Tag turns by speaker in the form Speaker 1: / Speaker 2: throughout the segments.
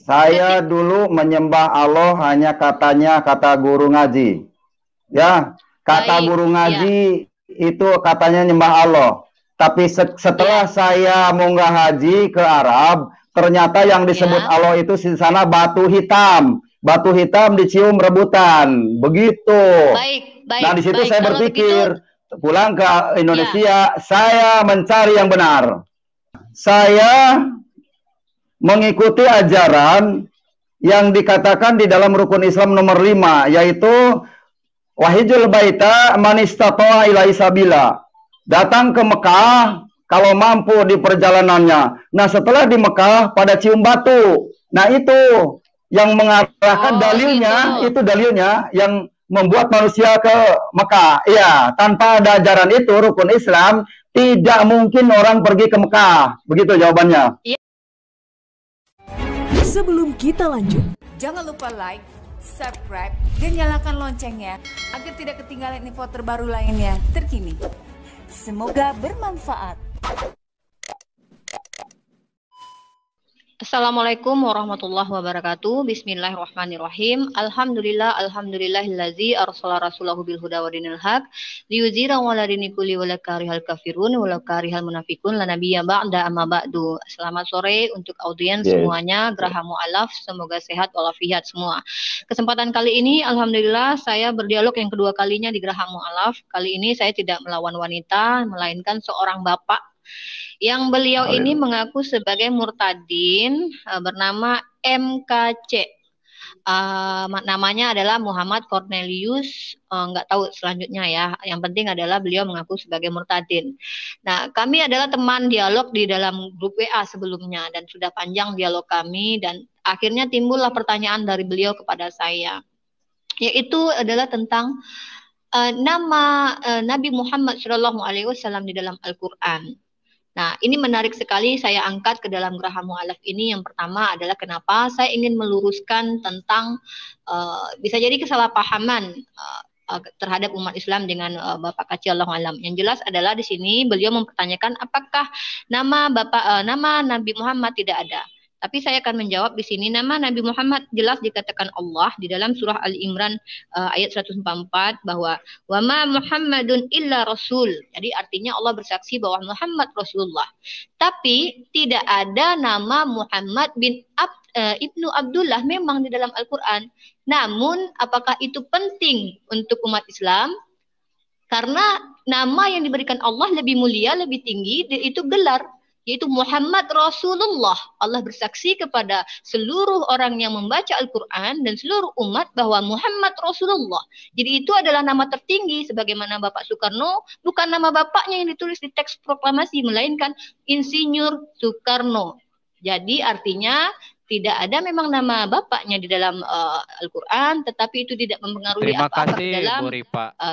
Speaker 1: Saya dulu menyembah Allah hanya kata guru ngaji. Ya, kata
Speaker 2: Baik,
Speaker 1: guru
Speaker 2: ya.
Speaker 1: ngaji itu katanya nyembah Allah. Tapi setelah saya munggah haji ke Arab, ternyata yang disebut Allah itu di sana batu hitam. Batu hitam dicium rebutan. Begitu.
Speaker 2: Baik.
Speaker 1: Nah, di situ saya
Speaker 2: Kalau
Speaker 1: berpikir, pulang ke Indonesia, saya mencari yang benar. Saya mengikuti ajaran yang dikatakan di dalam rukun Islam nomor 5, yaitu wahijul baita man istata'a ilaihi sabila. Datang ke Mekah kalau mampu di perjalanannya. Nah, setelah di Mekah pada cium batu. Nah, itu yang mengarahkan dalilnya, itu dalilnya yang membuat manusia ke Mekah. Iya, tanpa ada ajaran itu rukun Islam, tidak mungkin orang pergi ke Mekah. Begitu jawabannya.
Speaker 3: Sebelum kita lanjut,
Speaker 4: jangan lupa like, subscribe, dan nyalakan loncengnya agar tidak ketinggalan info terbaru lainnya terkini. Semoga bermanfaat.
Speaker 2: Assalamualaikum warahmatullahi wabarakatuh. Bismillahirrahmanirrahim. Alhamdulillahillazi arsala rasulahu bil huda wa dinil haq liyuzhirahu 'ala dini kulli walau karihal kafirun walau karihal munafiqun la nabiyya ba'da amma ba'du. Selamat sore untuk audiens semuanya, Geraha Mu'alaf, semoga sehat walafiat semua. Kesempatan kali ini alhamdulillah saya berdialog yang kedua kalinya di Geraha Mu'alaf. Kali ini saya tidak melawan wanita, melainkan seorang bapak yang beliau ini mengaku sebagai murtadin, bernama MKC. Namanya adalah Muhammad Cornelius, nggak tahu selanjutnya ya. Yang penting adalah beliau mengaku sebagai murtadin. Nah, kami adalah teman dialog di dalam grup WA sebelumnya dan sudah panjang dialog kami dan akhirnya timbullah pertanyaan dari beliau kepada saya, yaitu adalah tentang nama Nabi Muhammad SAW di dalam Al-Quran. Nah, ini menarik sekali saya angkat ke dalam Geraha Mu'alaf ini. Yang pertama adalah kenapa saya ingin meluruskan tentang bisa jadi kesalahpahaman terhadap umat Islam dengan Bapak Kaci Allahu Alam. Yang jelas adalah di sini beliau mempertanyakan apakah nama Nabi Muhammad tidak ada. Tapi saya akan menjawab di sini nama Nabi Muhammad jelas dikatakan Allah di dalam surah Ali Imran ayat 144 bahwa wa ma Muhammadun illa rasul. Jadi artinya Allah bersaksi bahwa Muhammad Rasulullah. Tapi tidak ada nama Muhammad bin Ibnu Abdullah memang di dalam Al-Quran. Namun apakah itu penting untuk umat Islam? Karena nama yang diberikan Allah lebih mulia, lebih tinggi, itu gelar, yaitu Muhammad Rasulullah. Allah bersaksi kepada seluruh orang yang membaca Al-Quran dan seluruh umat bahwa Muhammad Rasulullah. Jadi itu adalah nama tertinggi, sebagaimana Bapak Soekarno, bukan nama bapaknya yang ditulis di teks proklamasi, melainkan Insinyur Soekarno. Jadi artinya tidak ada memang nama bapaknya di dalam Al-Quran, tetapi itu tidak mempengaruhi apa-apa dalam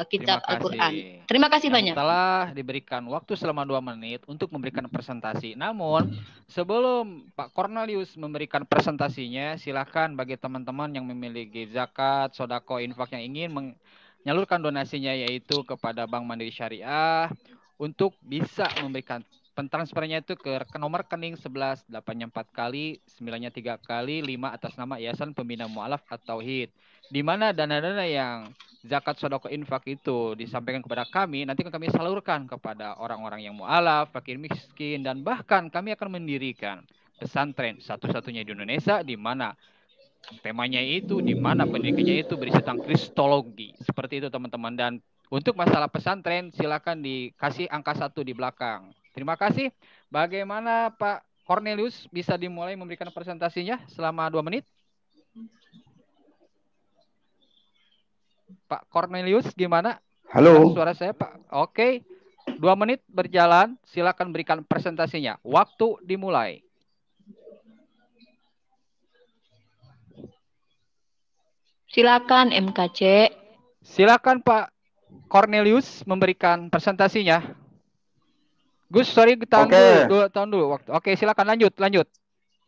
Speaker 2: kitab Al-Quran. Terima kasih banyak.
Speaker 5: Telah diberikan waktu selama 2 menit untuk memberikan presentasi. Namun, sebelum Pak Cornelius memberikan presentasinya, silakan bagi teman-teman yang memiliki zakat, sodako, infak yang ingin menyalurkan donasinya, yaitu kepada Bank Mandiri Syariah, untuk bisa memberikan pentransfernya itu ke nomor rekening 11 8-nya 4 kali, 9-nya 3 kali, 5 atas nama Yayasan Pembina Mu'alaf At-Tauhid. Di mana dana-dana yang zakat sodako infak itu disampaikan kepada kami, nanti kami salurkan kepada orang-orang yang mu'alaf, fakir miskin, dan bahkan kami akan mendirikan pesantren satu-satunya di Indonesia di mana temanya itu, di mana pendidikannya itu berisi tentang kristologi. Seperti itu teman-teman. Dan untuk masalah pesantren silakan dikasih angka 1 di belakang. Terima kasih. Bagaimana Pak Cornelius, bisa dimulai memberikan presentasinya selama 2 menit? Pak Cornelius, gimana?
Speaker 1: Halo.
Speaker 5: Suara saya Pak. Oke. 2 menit berjalan, silakan berikan presentasinya. Waktu dimulai.
Speaker 2: Silakan MKC.
Speaker 5: Silakan Pak Cornelius memberikan presentasinya. Gus, sorry, tahan dulu waktu. Oke, silakan lanjut.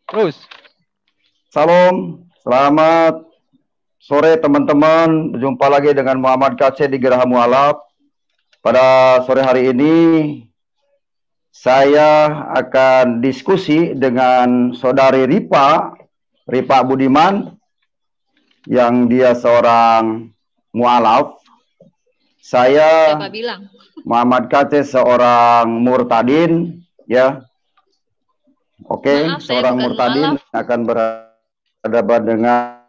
Speaker 5: Terus.
Speaker 1: Salam, selamat sore teman-teman. Berjumpa lagi dengan Muhammad KC di Geraha Mu'alaf. Pada sore hari ini saya akan diskusi dengan Saudari Ripa Ripa Budiman, yang dia seorang mu'alaf. Saya
Speaker 2: Siapa bilang?
Speaker 1: Muhammad Kace seorang murtadin, ya. Oke,
Speaker 2: Maaf, saya
Speaker 1: seorang
Speaker 2: bukan
Speaker 1: murtadin
Speaker 2: mu'alaf.
Speaker 1: akan berhadapan dengan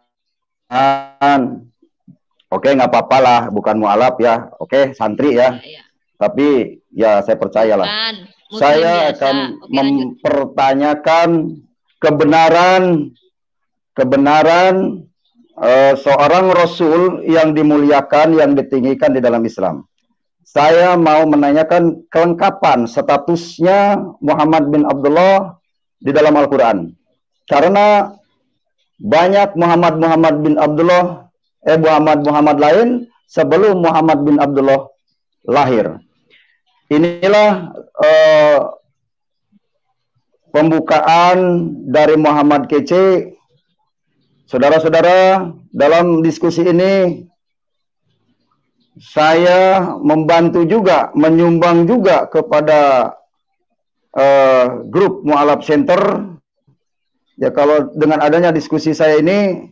Speaker 1: oke, nggak apa-apa lah, bukan mu'alaf ya. Oke, santri ya.
Speaker 2: Ya.
Speaker 1: Tapi ya saya percayalah.
Speaker 2: Bukan, Muslim
Speaker 1: Saya
Speaker 2: biasa.
Speaker 1: akan
Speaker 2: Oke, lanjut.
Speaker 1: mempertanyakan kebenaran seorang Rasul yang dimuliakan, yang ditinggikan di dalam Islam. Saya mau menanyakan kelengkapan statusnya Muhammad bin Abdullah di dalam Al-Quran. Karena banyak Muhammad bin Abdullah, Muhammad lain sebelum Muhammad bin Abdullah lahir. Inilah pembukaan dari Muhammad Kece. Saudara-saudara, dalam diskusi ini saya membantu juga, menyumbang juga kepada grup Mu'alaf Center. Ya, kalau dengan adanya diskusi saya ini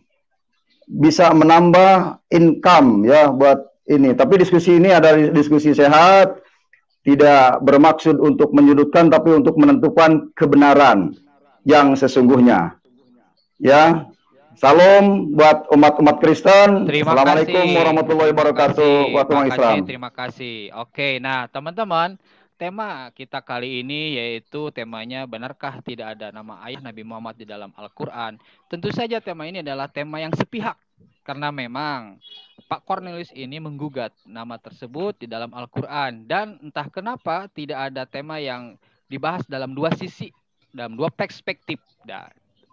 Speaker 1: bisa menambah income ya buat ini. Tapi diskusi ini adalah diskusi sehat, tidak bermaksud untuk menyudutkan, tapi untuk menentukan kebenaran yang sesungguhnya. Ya. Salam buat umat-umat Kristen. Assalamualaikum warahmatullahi wabarakatuh.
Speaker 5: Terima kasih. Oke, nah teman-teman, tema kita kali ini yaitu temanya, benarkah tidak ada nama ayah Nabi Muhammad di dalam Al-Quran? Tentu saja tema ini adalah tema yang sepihak, karena memang Pak Cornelius ini menggugat nama tersebut di dalam Al-Quran. Dan entah kenapa tidak ada tema yang dibahas dalam dua sisi, dalam dua perspektif. Dan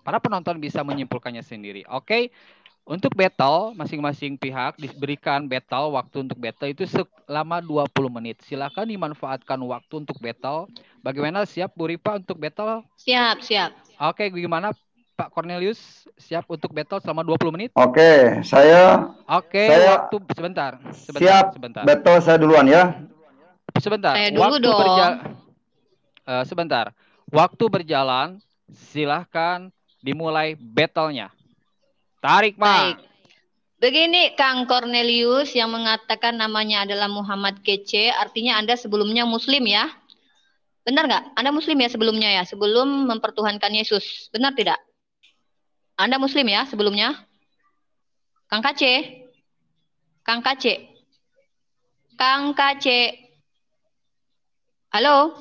Speaker 5: para penonton bisa menyimpulkannya sendiri. Oke, untuk battle, masing-masing pihak diberikan battle, waktu untuk battle itu selama 20 menit. Silakan dimanfaatkan waktu untuk battle. Bagaimana, siap Bu Ripa untuk battle?
Speaker 2: Siap.
Speaker 5: Oke, gimana Pak Cornelius? Siap untuk battle selama 20 menit?
Speaker 1: Oke, saya
Speaker 5: waktu sebentar.
Speaker 1: Siap, battle saya duluan ya.
Speaker 5: Sebentar.
Speaker 2: Saya dulu dong.
Speaker 5: Sebentar. Waktu berjalan, silahkan dimulai battle-nya. Tarik, Pak.
Speaker 2: Baik. Begini, Kang Cornelius yang mengatakan namanya adalah Muhammad Kece, artinya Anda sebelumnya Muslim ya? Benar nggak? Anda Muslim ya sebelumnya ya? Sebelum mempertuhankan Yesus. Benar tidak? Anda Muslim ya sebelumnya? Kang Kace? Kang Kace? Kang Kace? Halo?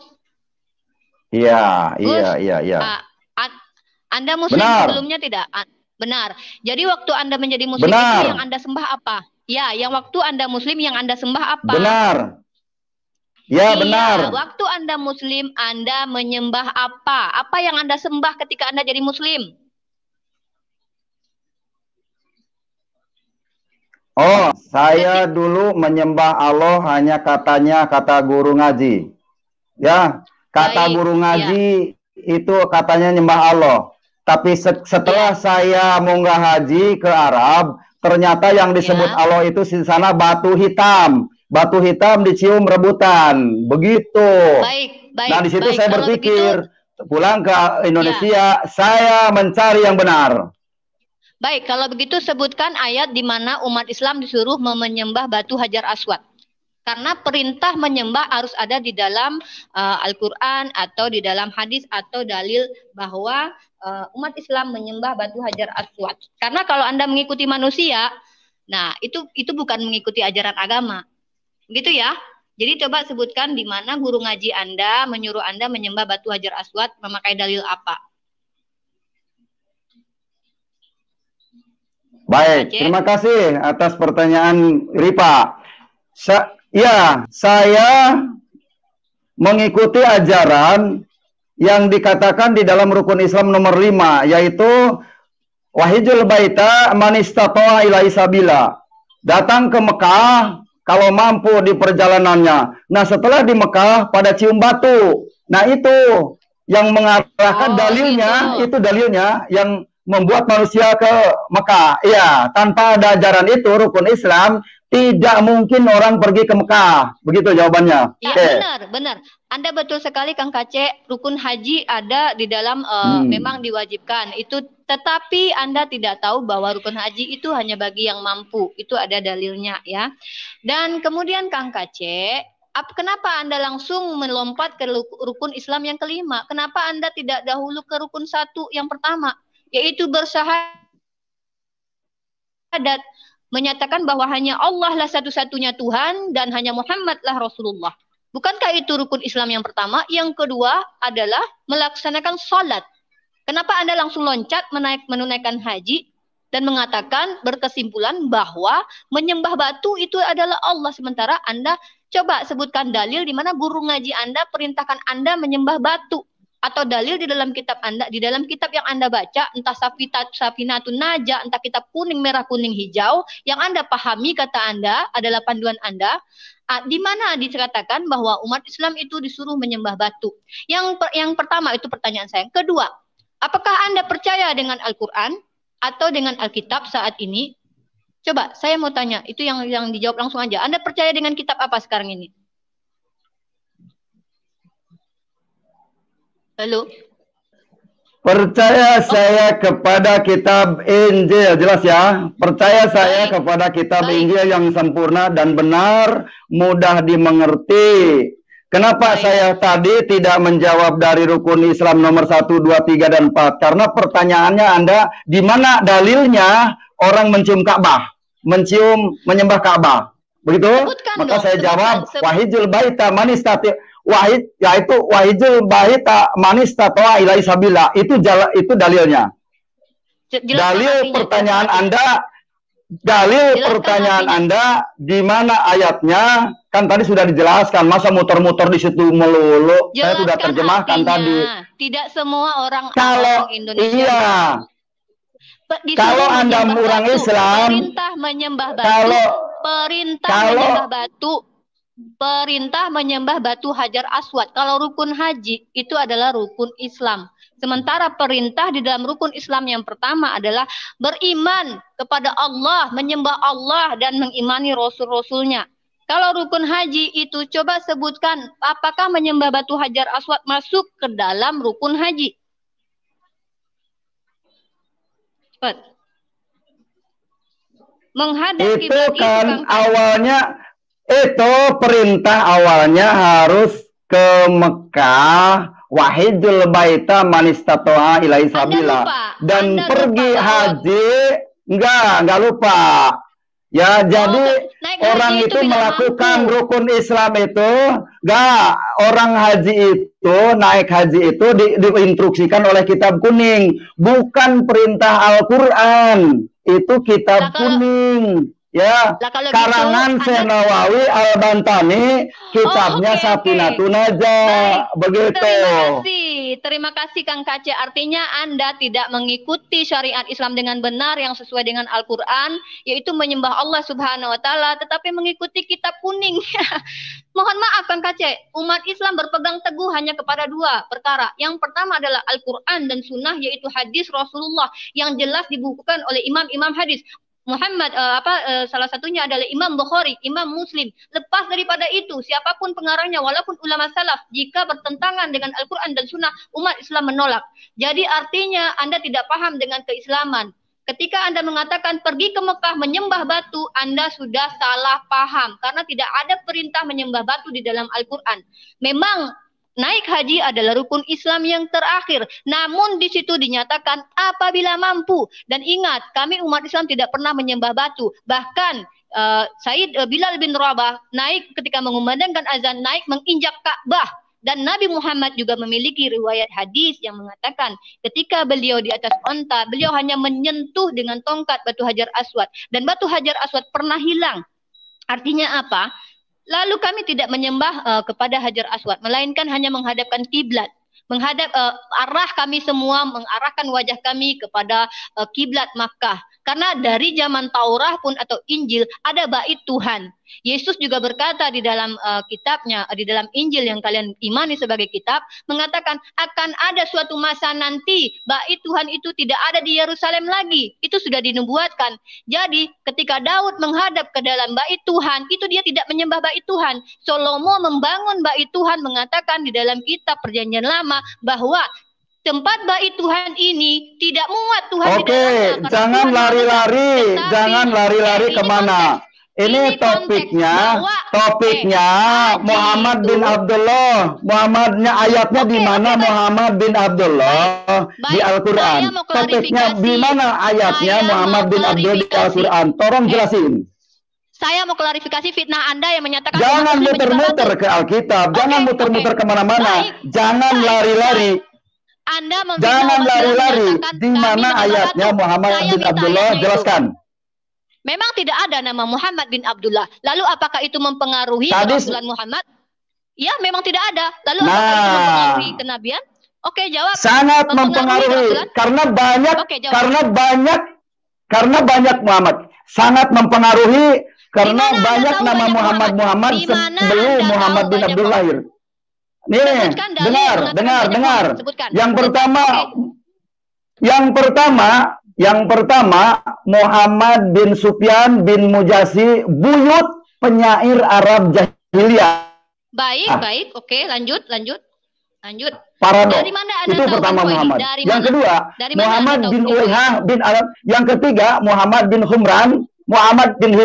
Speaker 1: Iya.
Speaker 2: Anda Muslim
Speaker 1: benar.
Speaker 2: Sebelumnya tidak? Benar. Jadi waktu Anda menjadi Muslim
Speaker 1: benar.
Speaker 2: itu yang Anda sembah apa? Ya, yang waktu Anda Muslim yang Anda sembah apa?
Speaker 1: Benar. Ya,
Speaker 2: iya,
Speaker 1: benar.
Speaker 2: Waktu Anda Muslim, Anda menyembah apa? Apa yang Anda sembah ketika Anda jadi Muslim?
Speaker 1: Oh, saya dulu menyembah Allah hanya kata guru ngaji. Ya, kata
Speaker 2: Baik,
Speaker 1: guru ngaji itu katanya nyembah Allah. Tapi setelah saya munggah haji ke Arab, ternyata yang disebut Allah itu di sana batu hitam. Batu hitam dicium rebutan. Begitu.
Speaker 2: Baik.
Speaker 1: Nah, di situ saya berpikir, pulang ke Indonesia, saya mencari yang benar.
Speaker 2: Baik, kalau begitu sebutkan ayat di mana umat Islam disuruh menyembah batu Hajar Aswad. Karena perintah menyembah harus ada di dalam Al-Quran atau di dalam hadis atau dalil bahwa umat Islam menyembah batu Hajar Aswad. Karena kalau Anda mengikuti manusia, nah itu bukan mengikuti ajaran agama. Begitu ya. Jadi coba sebutkan di mana guru ngaji Anda menyuruh Anda menyembah batu Hajar Aswad, memakai dalil apa?
Speaker 1: Baik, terima kasih atas pertanyaan Ripa. Saya mengikuti ajaran yang dikatakan di dalam rukun Islam nomor 5, yaitu wahijul baita man istata'a ilaihi sabila. Datang ke Mekah kalau mampu di perjalanannya. Nah, setelah di Mekah pada cium batu. Nah, itu yang mengarahkan itu dalilnya yang membuat manusia ke Mekah. Iya, tanpa ada ajaran itu rukun Islam tidak mungkin orang pergi ke Mekah. Begitu jawabannya.
Speaker 2: Ya,
Speaker 1: Oke.
Speaker 2: benar. Anda betul sekali Kang Kace, rukun haji ada di dalam memang diwajibkan. Itu tetapi Anda tidak tahu bahwa rukun haji itu hanya bagi yang mampu. Itu ada dalilnya ya. Dan kemudian Kang Kace, kenapa Anda langsung melompat ke rukun Islam yang kelima? Kenapa Anda tidak dahulu ke rukun satu yang pertama, yaitu bersyahadat, menyatakan bahwa hanya Allah lah satu-satunya Tuhan dan hanya Muhammad lah Rasulullah. Bukankah itu rukun Islam yang pertama? Yang kedua adalah melaksanakan salat. Kenapa Anda langsung loncat menunaikan haji dan mengatakan berkesimpulan bahwa menyembah batu itu adalah Allah, sementara Anda coba sebutkan dalil di mana guru ngaji Anda perintahkan Anda menyembah batu, atau dalil di dalam kitab Anda, di dalam kitab yang Anda baca, entah Safinatun Najah, entah kitab kuning, merah, kuning, hijau, yang Anda pahami kata Anda adalah panduan Anda, di mana dikatakan bahwa umat Islam itu disuruh menyembah batu. Yang pertama itu pertanyaan saya. Yang kedua, apakah Anda percaya dengan Al-Quran atau dengan Alkitab saat ini? Coba saya mau tanya, itu yang dijawab langsung aja. Anda percaya dengan kitab apa sekarang ini? Halo?
Speaker 1: Percaya saya kepada kitab Injil, jelas ya. Percaya saya kepada kitab Injil yang sempurna dan benar, mudah dimengerti. Kenapa saya tadi tidak menjawab dari rukun Islam nomor 1, 2, 3, dan 4? Karena pertanyaannya Anda, di mana dalilnya orang mencium Ka'bah, menyembah Ka'bah? Begitu? Maka saya jawab, wahijul baita manistati wahid, yaitu wahijul baita manistatoa ilai sabila. Itu dalilnya. Dalil pertanyaan Anda di mana ayatnya? Kan tadi sudah dijelaskan, masa muter-muter di situ melulu. Saya sudah terjemahkan tadi.
Speaker 2: Tidak semua orang Indonesia.
Speaker 1: Iya. Kalau Anda orang Islam,
Speaker 2: perintah menyembah batu, perintah menyembah batu Hajar Aswad. Kalau rukun haji itu adalah rukun Islam. Sementara perintah di dalam rukun Islam yang pertama adalah beriman kepada Allah, menyembah Allah dan mengimani Rasul-Rasulnya. Kalau rukun haji itu coba sebutkan apakah menyembah batu Hajar Aswad masuk ke dalam rukun haji? Cepat. Menghadap
Speaker 1: itu kan awalnya, itu perintah awalnya harus ke Mekah, wahidul baita manistatoa ilai sabila, dan Anda pergi lupa, haji, enggak lupa. Ya, jadi orang itu melakukan rukun Islam itu, orang haji itu, naik haji itu diinstruksikan oleh kitab kuning, bukan perintah Al-Quran, itu kitab kuning. Ya, karangan Syekh Nawawi Al-Bantani, kitabnya Safinatun Najah. Begitu.
Speaker 2: Terima kasih Kang Kace. Artinya Anda tidak mengikuti syariat Islam dengan benar yang sesuai dengan Al-Quran, yaitu menyembah Allah Subhanahu wa Ta'ala, tetapi mengikuti kitab kuning. Mohon maaf Kang Kace, umat Islam berpegang teguh hanya kepada dua perkara. Yang pertama adalah Al-Quran dan Sunnah, yaitu hadis Rasulullah yang jelas dibukukan oleh imam-imam hadis. Muhammad salah satunya adalah Imam Bukhari, Imam Muslim. Lepas daripada itu, siapapun pengarangnya, walaupun ulama salaf, jika bertentangan dengan Al-Quran dan Sunnah, umat Islam menolak. Jadi artinya Anda tidak paham dengan keislaman. Ketika Anda mengatakan pergi ke Mekah menyembah batu, Anda sudah salah paham. Karena tidak ada perintah menyembah batu di dalam Al-Quran. Memang naik haji adalah rukun Islam yang terakhir. Namun di situ dinyatakan apabila mampu. Dan ingat, kami umat Islam tidak pernah menyembah batu. Bahkan Said Bilal bin Rabah naik ketika mengumandangkan azan, naik menginjak Ka'bah. Dan Nabi Muhammad juga memiliki riwayat hadis yang mengatakan ketika beliau di atas onta, beliau hanya menyentuh dengan tongkat batu Hajar Aswad. Dan batu Hajar Aswad pernah hilang. Artinya apa? Lalu kami tidak menyembah kepada Hajar Aswad, melainkan hanya menghadapkan kiblat, menghadap arah kami semua, mengarahkan wajah kami kepada kiblat Makkah. Karena dari zaman Taurat pun atau Injil ada bait Tuhan. Yesus juga berkata di dalam kitabnya, di dalam Injil yang kalian imani sebagai kitab, mengatakan akan ada suatu masa nanti bait Tuhan itu tidak ada di Yerusalem lagi. Itu sudah dinubuatkan. Jadi ketika Daud menghadap ke dalam bait Tuhan, itu dia tidak menyembah bait Tuhan. Salomo membangun bait Tuhan, mengatakan di dalam kitab Perjanjian Lama bahwa tempat bait Tuhan ini tidak muat Tuhan di dalamnya.
Speaker 1: Jangan lari-lari, jangan lari-lari kemana? Ini topiknya, Muhammad bin Abdullah. Muhammadnya ayatnya di mana Muhammad bin Abdullah di Al-Quran? Topiknya di mana ayatnya Muhammad bin Abdullah di Al-Quran? Tolong jelasin.
Speaker 2: Saya mau klarifikasi fitnah Anda yang menyatakan
Speaker 1: jangan muter-muter ke Alkitab, jangan muter-muter kemana-mana, jangan lari-lari. Jangan lari-lari. Di mana ayatnya Muhammad bin Abdullah? Jelaskan.
Speaker 2: Memang tidak ada nama Muhammad bin Abdullah. Lalu apakah itu mempengaruhi kerasulan Muhammad? Ya, memang tidak ada. Lalu apakah itu mempengaruhi kenabian? Oke, jawab.
Speaker 1: Sangat mempengaruhi karena banyak Muhammad. Sangat mempengaruhi karena banyak nama Muhammad sebelum Muhammad bin Abdullah lahir. Nih, dengar. Yang pertama, Muhammad bin Sufyan bin Mujasi, buyut penyair Arab jahiliyah.
Speaker 2: Baik, oke, lanjut.
Speaker 1: Paradok.
Speaker 2: Dari mana Anda
Speaker 1: itu
Speaker 2: tahu
Speaker 1: pertama Muhammad. Yang kedua, Muhammad bin Ulayhah bin Arab. Yang ketiga, Muhammad bin Humran. Muhammad bin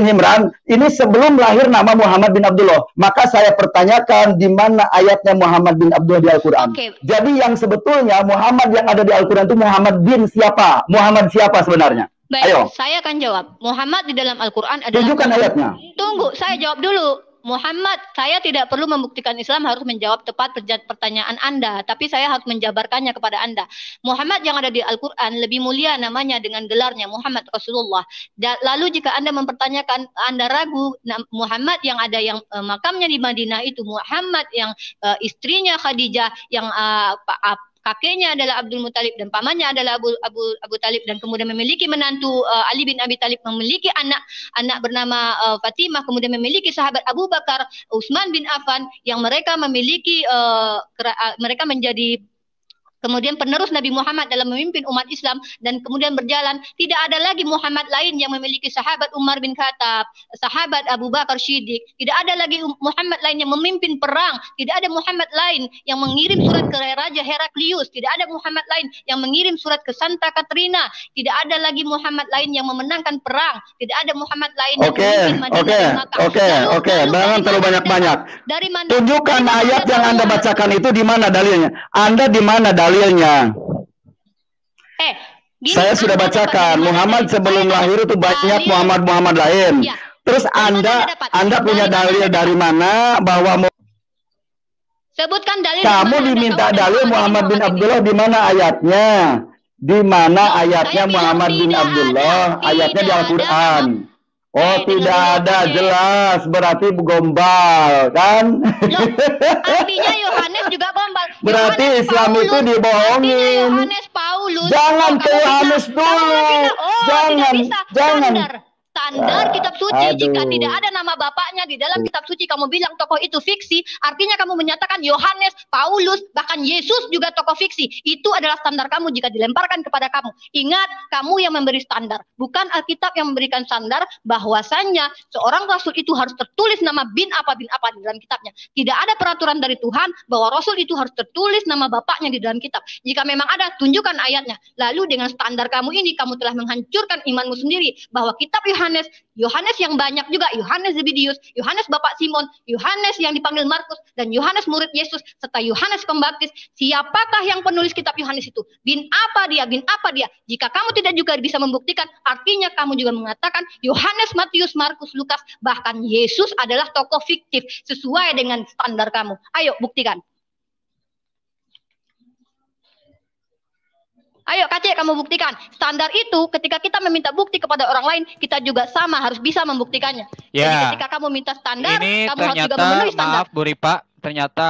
Speaker 1: Himran ini sebelum lahir nama Muhammad bin Abdullah. Maka saya pertanyakan di mana ayatnya Muhammad bin Abdullah di Al-Quran. Jadi yang sebetulnya Muhammad yang ada di Al-Quran itu Muhammad bin siapa? Muhammad siapa sebenarnya?
Speaker 2: Baik,
Speaker 1: ayo.
Speaker 2: Saya akan jawab. Muhammad di dalam Al-Quran adalah...
Speaker 1: Tunjukkan ayatnya.
Speaker 2: Tunggu, saya jawab dulu. Muhammad, saya tidak perlu membuktikan Islam harus menjawab tepat pertanyaan Anda, tapi saya harus menjabarkannya kepada Anda. Muhammad yang ada di Al-Quran lebih mulia namanya dengan gelarnya Muhammad Rasulullah. Lalu jika Anda mempertanyakan, Anda ragu Muhammad yang ada yang makamnya di Madinah itu Muhammad yang istrinya Khadijah, yang kakeknya adalah Abdul Muthalib dan pamannya adalah Abu Talib, dan kemudian memiliki menantu Ali bin Abi Talib, memiliki anak bernama Fatimah, kemudian memiliki sahabat Abu Bakar, Utsman bin Affan, yang mereka memiliki mereka menjadi kemudian penerus Nabi Muhammad dalam memimpin umat Islam, dan kemudian berjalan. Tidak ada lagi Muhammad lain yang memiliki sahabat Umar bin Khattab, sahabat Abu Bakar Siddiq. Tidak ada lagi Muhammad lain yang memimpin perang. Tidak ada Muhammad lain yang mengirim surat ke Raja Heraklius. Tidak ada Muhammad lain yang mengirim surat ke Santa Katrina. Tidak ada lagi Muhammad lain yang memenangkan perang. Tidak ada Muhammad lain yang memimpin Madinah dan Makkah.
Speaker 1: Oke. Jangan terlalu banyak-banyak. Tunjukkan ayat yang Anda bacakan itu di mana dalilnya. Anda di mana dalilnya? Saya sudah bacakan Muhammad sebelum lahir itu banyak Muhammad lain. Ya. Terus Anda punya dalil dari mana bahwa
Speaker 2: sebutkan dalil?
Speaker 1: Kamu diminta dalil Muhammad bin Abdullah di mana ayatnya? Di mana ayatnya Muhammad bin Abdullah? Ayatnya di Al-Quran. Oh, tidak ada, jelas, berarti gombal, kan?
Speaker 2: Loh, artinya Yohanes juga gombal.
Speaker 1: Berarti Islam itu dibohongin.
Speaker 2: Yohanes Paulus.
Speaker 1: Jangan ke Yohanes dulu. Jangan.
Speaker 2: Standar kitab suci. Jika tidak ada nama bapaknya di dalam kitab suci, kamu bilang tokoh itu fiksi, artinya kamu menyatakan Yohanes, Paulus, bahkan Yesus juga tokoh fiksi. Itu adalah standar kamu jika dilemparkan kepada kamu. Ingat, kamu yang memberi standar, bukan Alkitab yang memberikan standar bahwasannya seorang rasul itu harus tertulis nama bin apa di dalam kitabnya. Tidak ada peraturan dari Tuhan bahwa rasul itu harus tertulis nama bapaknya di dalam kitab. Jika memang ada, tunjukkan ayatnya. Lalu dengan standar kamu ini, kamu telah menghancurkan imanmu sendiri bahwa kitab Yohanes yang banyak juga, Yohanes Zebedeus, Yohanes Bapak Simon, Yohanes yang dipanggil Markus, dan Yohanes murid Yesus, serta Yohanes Pembaptis. Siapakah yang penulis kitab Yohanes itu? Bin apa dia? Jika kamu tidak juga bisa membuktikan, artinya kamu juga mengatakan Yohanes, Matius, Markus, Lukas, bahkan Yesus adalah tokoh fiktif sesuai dengan standar kamu. Ayo buktikan. Ayo Kacek, kamu buktikan. Standar itu ketika kita meminta bukti kepada orang lain, kita juga sama harus bisa membuktikannya.
Speaker 5: Ya.
Speaker 2: Jadi ketika kamu minta standar,
Speaker 5: ini
Speaker 2: kamu harus juga
Speaker 5: ternyata,
Speaker 2: memenuhi standar.
Speaker 5: maaf Bu Ripa, ternyata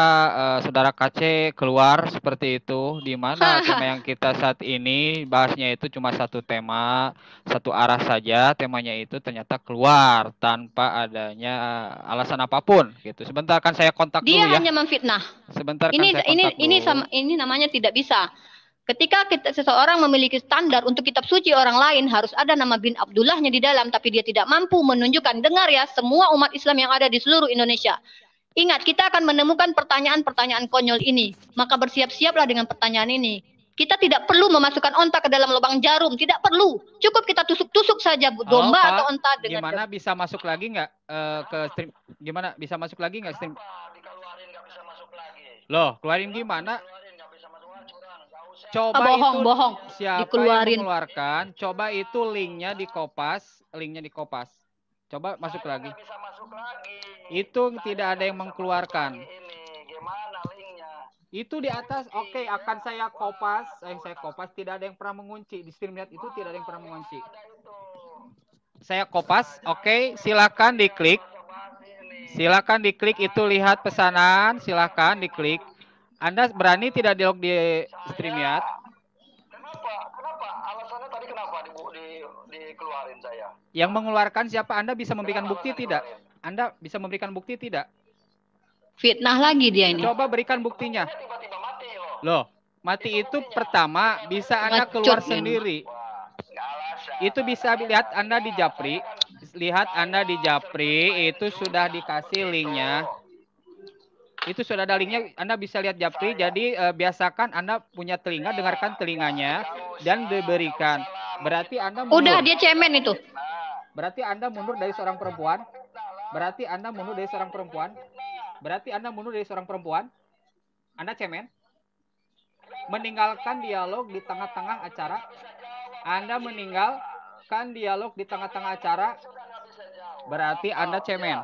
Speaker 5: saudara KC keluar seperti itu, di mana tema yang kita saat ini bahasnya itu cuma satu tema, satu arah saja, temanya itu ternyata keluar tanpa adanya alasan apapun gitu. Sebentar kan saya kontak
Speaker 2: Dia
Speaker 5: dulu ya.
Speaker 2: hanya memfitnah.
Speaker 5: Sebentar kan saya kontak dulu.
Speaker 2: Ini namanya tidak bisa. Ketika seseorang memiliki standar untuk kitab suci orang lain, harus ada nama bin Abdullahnya di dalam, tapi dia tidak mampu menunjukkan. Dengar ya, semua umat Islam yang ada di seluruh Indonesia. Ingat, kita akan menemukan pertanyaan-pertanyaan konyol ini. Maka bersiap-siaplah dengan pertanyaan ini. Kita tidak perlu memasukkan onta ke dalam lubang jarum, tidak perlu. Cukup kita tusuk-tusuk saja domba atau onta dengan.
Speaker 5: Gimana bisa masuk lagi nggak ke stream? Gimana bisa masuk lagi nggak stream? Loh, keluarin gimana? Coba
Speaker 2: bohong.
Speaker 5: Siapa
Speaker 2: Dikeluarin.
Speaker 5: yang mengeluarkan? Coba itu linknya dikopas. Coba masuk lagi. Itu tidak ada yang mengeluarkan. Itu di atas. Oke, akan saya kopas. Saya kopas. Tidak ada yang pernah mengunci di StreamYard itu, tidak ada yang pernah mengunci. Saya kopas. Oke, silakan diklik. Silakan diklik itu, lihat pesanan. Silakan diklik. Anda berani tidak di-log di StreamYard?
Speaker 1: Kenapa? Alasannya tadi kenapa dikeluarin saya?
Speaker 5: Yang mengeluarkan siapa? Anda bisa memberikan bukti tidak? Anda bisa memberikan bukti tidak?
Speaker 2: Fitnah lagi dia ini.
Speaker 5: Coba berikan buktinya.
Speaker 1: Tiba-tiba mati loh.
Speaker 5: Loh, mati itu pertama bisa Anda keluar sendiri. Itu bisa lihat Anda di Japri. Lihat Anda di Japri, itu sudah dikasih linknya. Itu sudah ada linknya, Anda bisa lihat Japri. Jadi biasakan Anda punya telinga, dengarkan telinganya dan diberikan. Berarti Anda mundur.
Speaker 2: Udah, dia cemen itu.
Speaker 5: Berarti Anda mundur dari seorang perempuan. Berarti Anda mundur dari seorang perempuan. Anda cemen. Meninggalkan dialog di tengah-tengah acara. Anda meninggalkan dialog di tengah-tengah acara. Berarti Anda cemen.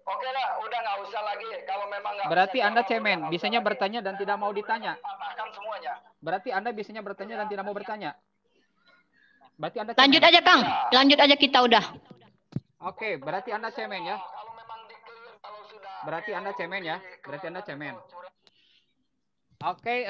Speaker 1: Oke lah, udah nggak usah lagi. Kalau memang nggak.
Speaker 5: Berarti Anda cemen, bisanya bertanya dan tidak mau ditanya.
Speaker 1: Patahkan semuanya.
Speaker 5: Berarti Anda bisanya bertanya dan tidak mau bertanya. Berarti Anda cemen.
Speaker 2: Lanjut aja, Kang. Lanjut aja, kita udah.
Speaker 5: Oke, berarti Anda cemen ya. Berarti Anda cemen. Oke,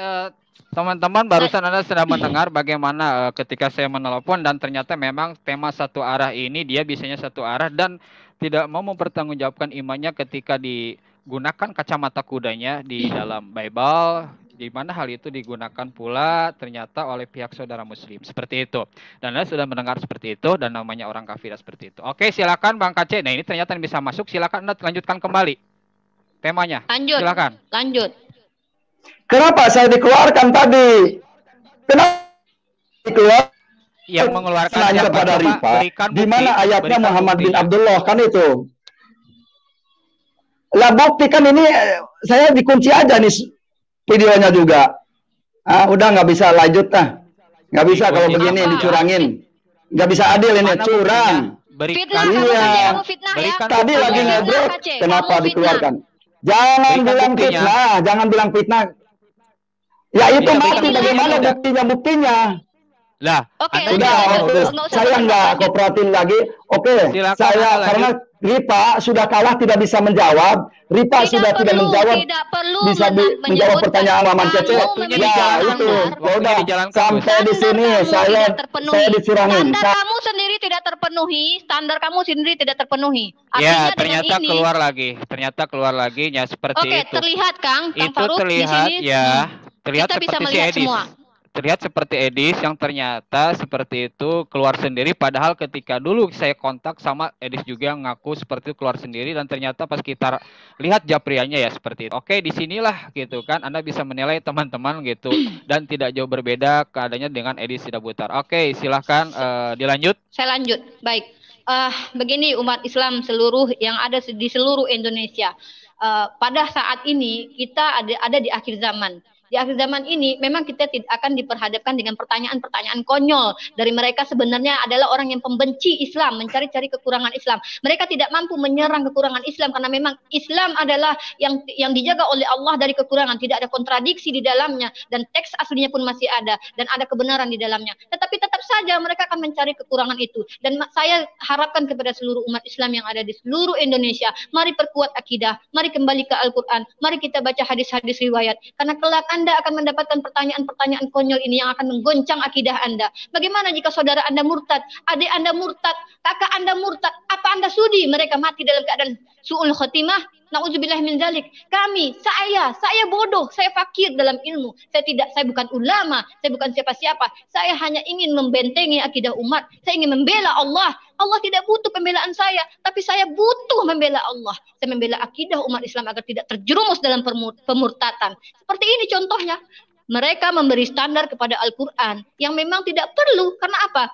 Speaker 5: teman-teman, barusan Anda sudah mendengar bagaimana ketika saya menelepon dan ternyata memang tema satu arah ini dia bisanya satu arah dan tidak mau mempertanggungjawabkan imannya ketika digunakan kacamata kudanya di dalam Bible, di mana hal itu digunakan pula ternyata oleh pihak saudara Muslim seperti itu. Dan Anda sudah mendengar seperti itu dan namanya orang kafir seperti itu. Oke, silakan Bang KC. Nah, ini ternyata bisa masuk. Silakan Anda lanjutkan kembali temanya.
Speaker 2: Lanjut.
Speaker 5: Silakan.
Speaker 2: Lanjut.
Speaker 1: Kenapa saya dikeluarkan tadi? Kenapa dikeluarkan?
Speaker 5: Yang mengeluarkan
Speaker 1: Nanya
Speaker 5: siapa?
Speaker 1: kepada
Speaker 5: Coba
Speaker 1: Rifa,
Speaker 5: berikan
Speaker 1: di mana
Speaker 5: bukti,
Speaker 1: ayatnya
Speaker 5: berikan
Speaker 1: Muhammad bin
Speaker 5: buktinya.
Speaker 1: Abdullah kan itu? Lah bukti kan ini saya dikunci aja nih videonya juga. Udah nggak bisa lanjut nggak bisa kalau begini dicurangin. Nggak bisa adil ini,
Speaker 5: Mana
Speaker 1: curang.
Speaker 5: Berikan
Speaker 2: Fitnah,
Speaker 1: Iya.
Speaker 2: kamu saja, kamu fitnah ya.
Speaker 5: Berikan
Speaker 1: Tadi
Speaker 5: buktinya.
Speaker 1: lagi
Speaker 2: Fitnah,
Speaker 1: ngobrol,
Speaker 2: Kak C.
Speaker 1: kenapa
Speaker 2: Kamu
Speaker 1: dikeluarkan? Jangan
Speaker 5: Berikan
Speaker 1: bilang
Speaker 5: buktinya.
Speaker 1: fitnah, jangan bilang fitnah. Ya itu
Speaker 5: Bisa
Speaker 1: mati
Speaker 5: berikan
Speaker 1: bagaimana
Speaker 5: buktinya,
Speaker 1: buktinya?
Speaker 5: Lah,
Speaker 2: Oke,
Speaker 5: Anda
Speaker 1: Udah,
Speaker 5: bisa-
Speaker 2: nggak usah
Speaker 1: saya nggak
Speaker 2: lanjut.
Speaker 1: kooperatif lagi. Oke,
Speaker 5: Silakan,
Speaker 1: saya
Speaker 5: Anda lanjut.
Speaker 1: karena Rifa sudah kalah tidak bisa menjawab. Rifa sudah tidak menjawab.
Speaker 2: Tidak perlu
Speaker 1: Bisa menjawab
Speaker 2: menyebutkan.
Speaker 1: pertanyaan Maman
Speaker 2: Kamu
Speaker 1: Cece.
Speaker 5: Waktunya
Speaker 1: Ya
Speaker 5: dijalankan,
Speaker 1: itu,
Speaker 5: Bos.
Speaker 1: ya
Speaker 5: Waktunya
Speaker 1: udah
Speaker 5: dijalankan,
Speaker 1: sampai
Speaker 5: Bos.
Speaker 1: di sini
Speaker 2: Standar kamu
Speaker 1: saya
Speaker 2: tidak terpenuhi.
Speaker 1: dicurangin.
Speaker 2: Standar kamu sendiri tidak terpenuhi. Standar kamu sendiri tidak terpenuhi. Artinya
Speaker 5: Ya,
Speaker 2: dengan
Speaker 5: ternyata
Speaker 2: ini,
Speaker 5: keluar lagi ya seperti
Speaker 2: Oke,
Speaker 5: itu.
Speaker 2: terlihat Kang
Speaker 5: Itu
Speaker 2: Farouk di
Speaker 5: terlihat
Speaker 2: sini.
Speaker 5: ya, terlihat
Speaker 2: Kita bisa
Speaker 5: seperti si
Speaker 2: melihat
Speaker 5: Edis.
Speaker 2: semua.
Speaker 5: Terlihat seperti Edis yang ternyata seperti itu keluar sendiri, padahal ketika dulu saya kontak sama Edis juga ngaku seperti itu keluar sendiri dan ternyata pas kita lihat Japrianya ya seperti itu. Oke, disinilah gitu kan Anda bisa menilai teman-teman gitu dan tidak jauh berbeda keadaannya dengan Edis Sidabutar. Oke, silahkan dilanjut.
Speaker 2: Saya lanjut. Baik. Begini umat Islam seluruh yang ada di seluruh Indonesia. Pada saat ini kita ada di akhir zaman. Di akhir zaman ini memang kita tidak akan diperhadapkan dengan pertanyaan-pertanyaan konyol dari mereka sebenarnya adalah orang yang pembenci Islam, mencari-cari kekurangan Islam. Mereka tidak mampu menyerang kekurangan Islam karena memang Islam adalah yang dijaga oleh Allah dari kekurangan, tidak ada kontradiksi di dalamnya dan teks aslinya pun masih ada dan ada kebenaran di dalamnya. Tetapi tetap saja mereka akan mencari kekurangan itu. Dan saya harapkan kepada seluruh umat Islam yang ada di seluruh Indonesia, mari perkuat akidah, mari kembali ke Al-Quran, mari kita baca hadis-hadis riwayat. Karena kelak Anda akan mendapatkan pertanyaan-pertanyaan konyol ini yang akan menggoncang akidah Anda. Bagaimana jika saudara Anda murtad, adik Anda murtad, kakak Anda murtad, apa Anda sudi mereka mati dalam keadaan su'ul khotimah? Na'udzubillah min dzalik. Saya bodoh, saya fakir dalam ilmu. Saya bukan ulama, saya bukan siapa-siapa. Saya hanya ingin membentengi akidah umat. Saya ingin membela Allah. Allah tidak butuh pembelaan saya, tapi saya butuh membela Allah. Saya membela akidah umat Islam agar tidak terjerumus dalam pemurtatan. Seperti ini contohnya. Mereka memberi standar kepada Al-Quran yang memang tidak perlu. Karena apa?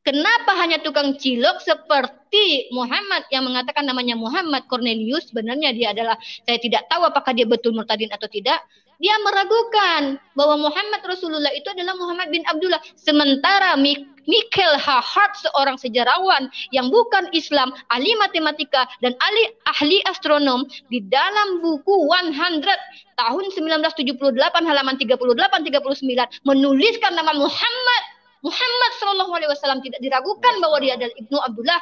Speaker 2: Kenapa hanya tukang cilok seperti Muhammad yang mengatakan namanya Muhammad Cornelius, sebenarnya dia adalah, saya tidak tahu apakah dia betul murtadin atau tidak. Dia meragukan bahwa Muhammad Rasulullah itu adalah Muhammad bin Abdullah. Sementara Michael H. Hart, seorang sejarawan yang bukan Islam, ahli matematika dan ahli astronom, di dalam buku 100 tahun 1978 halaman 38-39 menuliskan nama Muhammad Shallallahu Alaihi Wasallam, tidak diragukan bahwa dia adalah Ibnu Abdullah,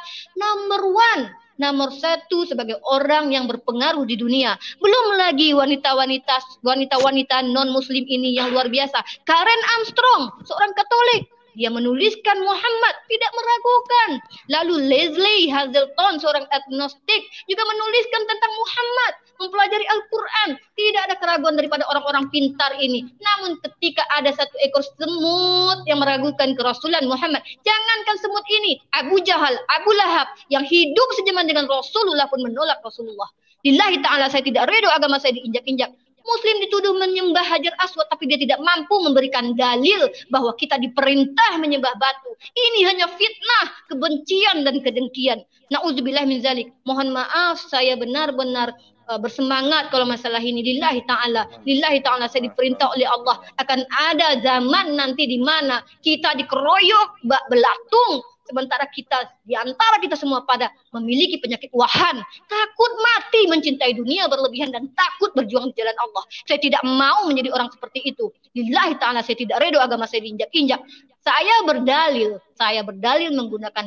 Speaker 2: nomor satu sebagai orang yang berpengaruh di dunia. Belum lagi wanita-wanita non Muslim ini yang luar biasa. Karen Armstrong, seorang Katolik, dia menuliskan Muhammad, tidak meragukan. Lalu Leslie Hazelton, seorang agnostik, juga menuliskan tentang Muhammad, mempelajari Al-Quran. Tidak ada keraguan daripada orang-orang pintar ini. Namun ketika ada satu ekor semut yang meragukan kerasulan Muhammad, jangankan semut ini, Abu Jahal, Abu Lahab, yang hidup sejaman dengan Rasulullah pun menolak Rasulullah. Lillahi ta'ala, saya tidak ridho agama saya diinjak-injak. Muslim dituduh menyembah Hajar Aswad, tapi dia tidak mampu memberikan dalil bahwa kita diperintah menyembah batu. Ini hanya fitnah, kebencian dan kedengkian. Na'udzubillah min zalik. Mohon maaf, saya benar-benar bersemangat kalau masalah ini. Lillahi ta'ala saya diperintah oleh Allah. Akan ada zaman nanti di mana kita dikeroyok bak belatung, sementara kita, di antara kita semua pada memiliki penyakit wahan, takut mati mencintai dunia berlebihan dan takut berjuang di jalan Allah. Saya tidak mau menjadi orang seperti itu. Lillahi ta'ala, saya tidak ridho agama saya diinjak-injak. Saya berdalil menggunakan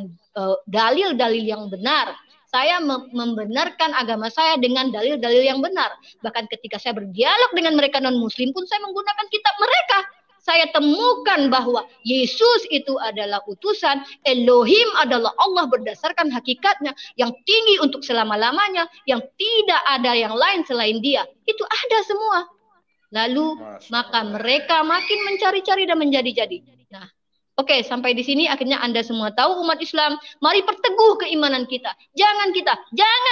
Speaker 2: dalil-dalil yang benar. Saya membenarkan agama saya dengan dalil-dalil yang benar. Bahkan ketika saya berdialog dengan mereka non-muslim pun saya menggunakan kitab mereka. Saya temukan bahwa Yesus itu adalah utusan, Elohim adalah Allah berdasarkan hakikatnya yang tinggi untuk selama-lamanya, yang tidak ada yang lain selain dia. Itu ada semua. Lalu maka mereka makin mencari-cari dan menjadi-jadi. Nah, oke, sampai di sini akhirnya Anda semua tahu umat Islam, mari perteguh keimanan kita. Jangan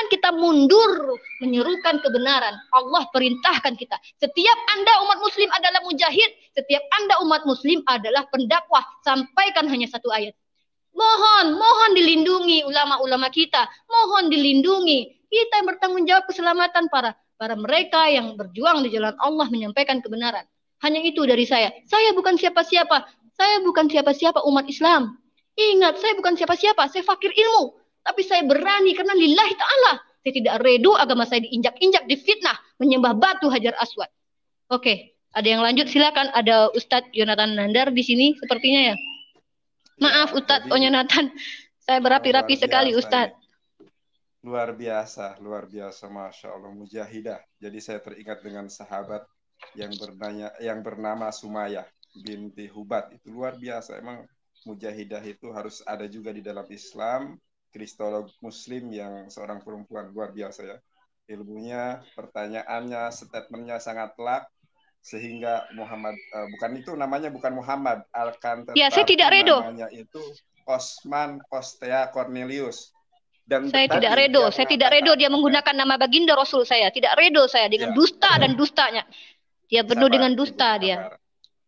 Speaker 2: kita mundur menyerukan kebenaran. Allah perintahkan kita. Setiap Anda umat Muslim adalah mujahid, setiap Anda umat Muslim adalah pendakwah. Sampaikan hanya satu ayat. Mohon dilindungi ulama-ulama kita, mohon dilindungi. Kita yang bertanggung jawab keselamatan para mereka yang berjuang di jalan Allah menyampaikan kebenaran. Hanya itu dari saya. Saya bukan siapa-siapa. Saya bukan siapa-siapa umat Islam. Ingat, saya bukan siapa-siapa. Saya fakir ilmu. Tapi saya berani karena lillahi ta'ala. Saya tidak redo agama saya diinjak-injak, difitnah, menyembah batu Hajar Aswad. Oke, ada yang lanjut silakan. Ada Ustadz Yonatan Nandar di sini sepertinya ya. Maaf Ustadz Yonatan. Saya berapi-rapi sekali Ustadz.
Speaker 6: Luar biasa, Masya Allah, mujahidah. Jadi saya teringat dengan sahabat yang bernama Sumayyah binti Hubat. Itu luar biasa. Emang mujahidah itu harus ada juga di dalam Islam. Kristolog Muslim yang seorang perempuan, luar biasa ya. Ilmunya, pertanyaannya, statementnya sangat telak. Sehingga Muhammad, bukan Muhammad,
Speaker 2: ya, saya tidak redo.
Speaker 6: Namanya itu Osman Kostea Cornelius. Dan
Speaker 2: saya tidak redo dia menggunakan nama baginda Rasul saya. Tidak redo saya dengan dusta dan dustanya. Dia penuh dengan dusta dia.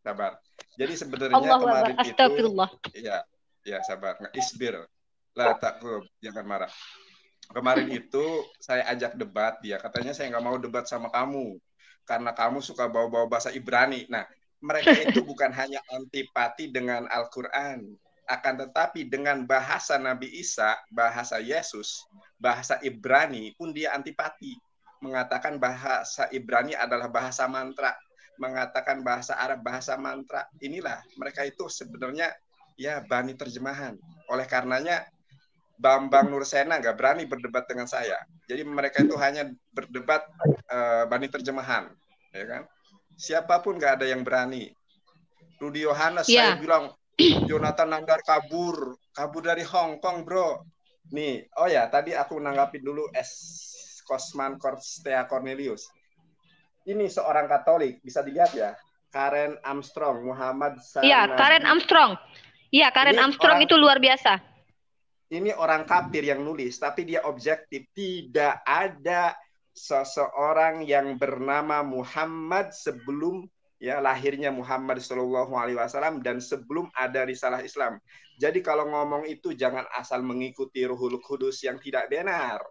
Speaker 6: Sabar. Jadi sebenarnya kemarin
Speaker 2: Astagfirullah.
Speaker 6: Ya sabar. Isbir. La takut, jangan marah. Kemarin itu saya ajak debat dia. Katanya saya nggak mau debat sama kamu karena kamu suka bawa-bawa bahasa Ibrani. Nah, mereka itu bukan hanya antipati dengan Al-Quran, akan tetapi dengan bahasa Nabi Isa, bahasa Yesus, bahasa Ibrani pun dia antipati. Mengatakan bahasa Ibrani adalah bahasa mantra, mengatakan bahasa Arab bahasa mantra. Inilah mereka itu sebenarnya ya Bani terjemahan. Oleh karenanya Bambang Nursena nggak berani berdebat dengan saya. Jadi mereka itu hanya berdebat Bani terjemahan, ya kan? Siapapun nggak ada yang berani. Rudy Yohanes saya bilang Jonathan Nandar kabur dari Hong Kong, bro. Nih, oh ya tadi aku nanggapin dulu Kosman Korstea Cornelius. Ini seorang Katolik, bisa dilihat ya. Karen Armstrong, Muhammad Sanabi.
Speaker 2: Iya, Karen Armstrong. Iya, Karen Armstrong itu luar biasa.
Speaker 6: Ini orang kafir yang nulis, tapi dia objektif. Tidak ada seseorang yang bernama Muhammad sebelum ya lahirnya Muhammad SAW dan sebelum ada risalah Islam. Jadi kalau ngomong itu jangan asal mengikuti Ruhul Qudus yang tidak benar.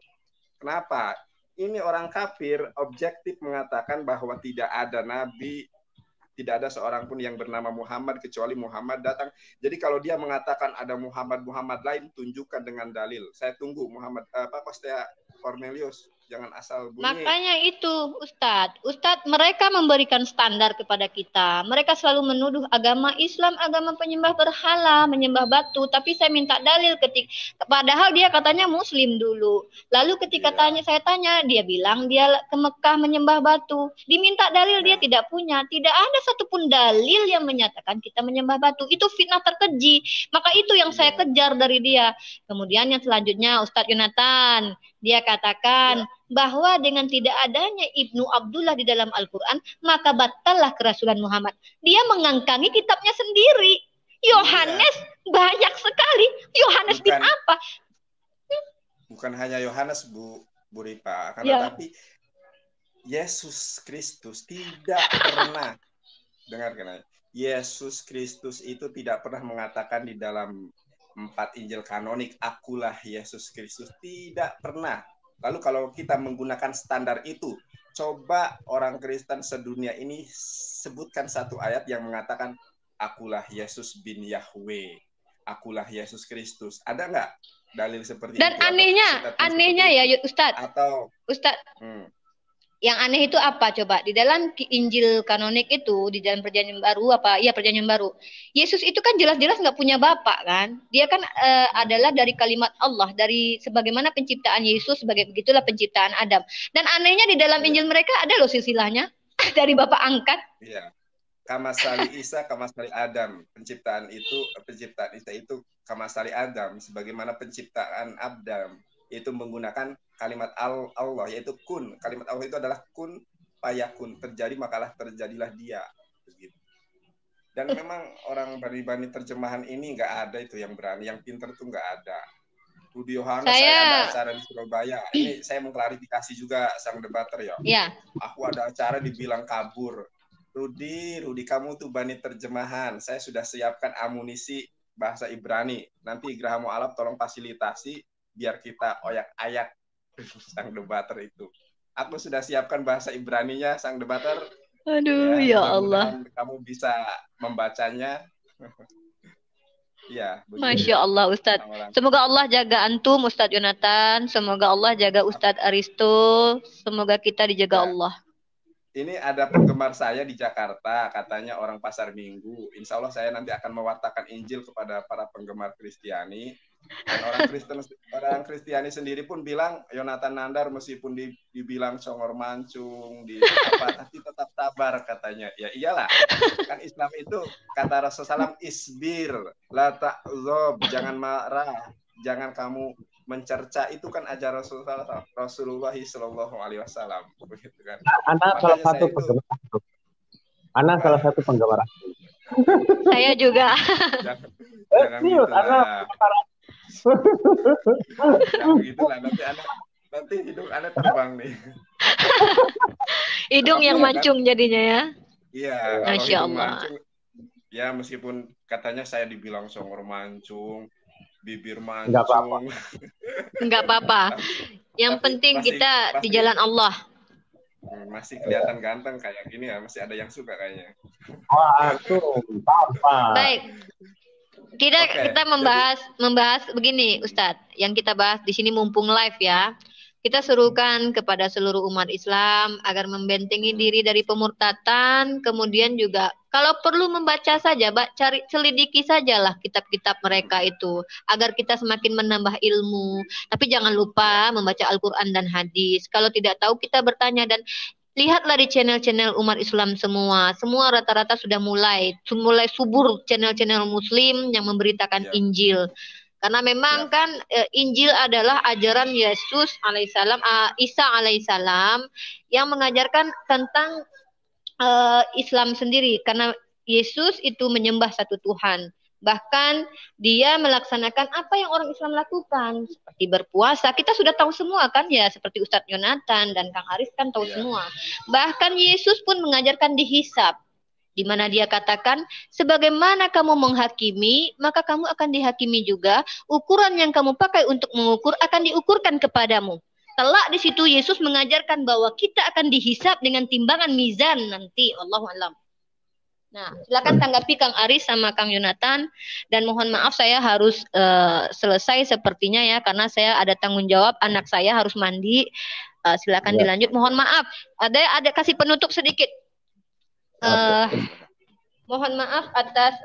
Speaker 6: Kenapa? Ini orang kafir objektif mengatakan bahwa tidak ada nabi, tidak ada seorang pun yang bernama Muhammad kecuali Muhammad datang. Jadi kalau dia mengatakan ada Muhammad lain, tunjukkan dengan dalil. Saya tunggu Muhammad Kostea Cornelius. Jangan asal bunyi.
Speaker 2: Makanya itu Ustadz mereka memberikan standar kepada kita. Mereka selalu menuduh agama Islam, agama penyembah berhala, menyembah batu. Tapi saya minta dalil padahal dia katanya Muslim dulu. Lalu ketika saya tanya, dia bilang dia ke Mekah menyembah batu. Diminta dalil dia tidak punya. Tidak ada satupun dalil yang menyatakan kita menyembah batu. Itu fitnah terkeji. Maka itu yang saya kejar dari dia. Kemudian yang selanjutnya Ustadz Yonatan, dia katakan bahwa dengan tidak adanya Ibnu Abdullah di dalam Al-Quran, maka batallah kerasulan Muhammad. Dia mengangkangi kitabnya sendiri. Yohanes banyak sekali. Yohanes bin apa?
Speaker 6: Bukan hanya Yohanes, Bu Ripa. Tapi Yesus Kristus tidak pernah, dengarkan, Yesus Kristus itu tidak pernah mengatakan di dalam 4 Injil kanonik, akulah Yesus Kristus. Tidak pernah. Lalu kalau kita menggunakan standar itu, coba orang Kristen sedunia ini sebutkan satu ayat yang mengatakan, akulah Yesus bin Yahweh, akulah Yesus Kristus. Ada nggak dalil seperti
Speaker 2: dan
Speaker 6: itu?
Speaker 2: Dan anehnya ya Ustadz.
Speaker 6: Atau
Speaker 2: Ustadz, yang aneh itu apa coba? Di dalam Injil kanonik itu, di dalam Perjanjian Baru Perjanjian Baru, Yesus itu kan jelas-jelas nggak punya bapak kan? Dia kan adalah dari kalimat Allah, dari sebagaimana penciptaan Yesus, begitulah penciptaan Adam. Dan anehnya di dalam Injil mereka ada loh silsilahnya dari bapak angkat.
Speaker 6: Iya. Kamasali Isa, kamasali Adam. Penciptaan Isa itu kamasali Adam, sebagaimana penciptaan Adam itu menggunakan kalimat Allah, yaitu kun. Kalimat Allah itu adalah kun fayakun, terjadi makalah terjadilah dia. Begitu. Dan memang orang bani terjemahan ini nggak ada itu yang berani, yang pinter tuh nggak ada. Rudy Yohanes, saya ada acara di Surabaya. Ini saya mengklarifikasi juga sang debater ya.
Speaker 2: Iya.
Speaker 6: Aku ada acara dibilang kabur. Rudy, kamu tuh bani terjemahan. Saya sudah siapkan amunisi bahasa Ibrani. Nanti Grahamu Alap tolong fasilitasi biar kita oyak-ayak sang debater itu. Aku sudah siapkan bahasa Ibraninya sang debater.
Speaker 2: Aduh, ya Allah.
Speaker 6: Kamu bisa membacanya. Ya,
Speaker 2: Masya Allah Ustadz. Semoga Allah jaga antum Ustadz Yonatan. Semoga Allah jaga Ustadz Aristo. Semoga kita dijaga Allah.
Speaker 6: Ini ada penggemar saya di Jakarta, katanya orang Pasar Minggu. Insya Allah saya nanti akan mewartakan Injil kepada para penggemar Kristiani. Dan orang Kristiani sendiri pun bilang, Yonatan Nandar meskipun dibilang songor mancung, tapi tetap sabar katanya. Ya iyalah, kan Islam itu kata Rasulullah SAW, isbir, la ta'zob, jangan marah, jangan kamu mencerca, itu kan ajaran Rasulullah Shallallahu Alaihi Wasallam. Begitu kan?
Speaker 1: Anak salah satu penggemar.
Speaker 2: Saya juga.
Speaker 6: Jangan gitu lah. Jangan gitu lah, nanti hidung Anda terbang nih.
Speaker 2: Hidung yang mancung jadinya ya.
Speaker 6: Iya.
Speaker 2: Masya Allah.
Speaker 6: Mancung, ya meskipun katanya saya dibilang songor mancung, bibir mancung.
Speaker 2: Enggak apa-apa. Yang penting kita di jalan Allah.
Speaker 6: Masih kelihatan ganteng kayak gini ya, masih ada yang suka kayaknya.
Speaker 1: Waduh, apa?
Speaker 2: Baik. Kita membahas begini Ustadz. Yang kita bahas di sini mumpung live ya. Kita serukan kepada seluruh umat Islam agar membentengi diri dari pemurtatan, kemudian juga kalau perlu membaca saja, cari selidiki sajalah kitab-kitab mereka itu agar kita semakin menambah ilmu. Tapi jangan lupa membaca Al-Qur'an dan hadis. Kalau tidak tahu kita bertanya dan lihatlah di channel-channel umat Islam semua. Semua rata-rata sudah mulai subur channel-channel Muslim yang memberitakan Injil. Karena memang kan Injil adalah ajaran Yesus alaihissalam, Isa alaihissalam yang mengajarkan tentang Islam sendiri. Karena Yesus itu menyembah satu Tuhan. Bahkan dia melaksanakan apa yang orang Islam lakukan. Seperti berpuasa. Kita sudah tahu semua kan ya. Seperti Ustadz Yonatan dan Kang Aris kan tahu semua. Bahkan Yesus pun mengajarkan dihisab. Di mana dia katakan, sebagaimana kamu menghakimi, maka kamu akan dihakimi juga. Ukuran yang kamu pakai untuk mengukur akan diukurkan kepadamu. Telak di situ Yesus mengajarkan bahwa kita akan dihisab dengan timbangan mizan nanti. Allahu a'lam. Nah, silakan tanggapi Kang Aris sama Kang Yonatan. Dan mohon maaf saya harus selesai sepertinya ya, karena saya ada tanggung jawab, anak saya harus mandi. Silakan dilanjut. Mohon maaf. Ada kasih penutup sedikit. Mohon maaf atas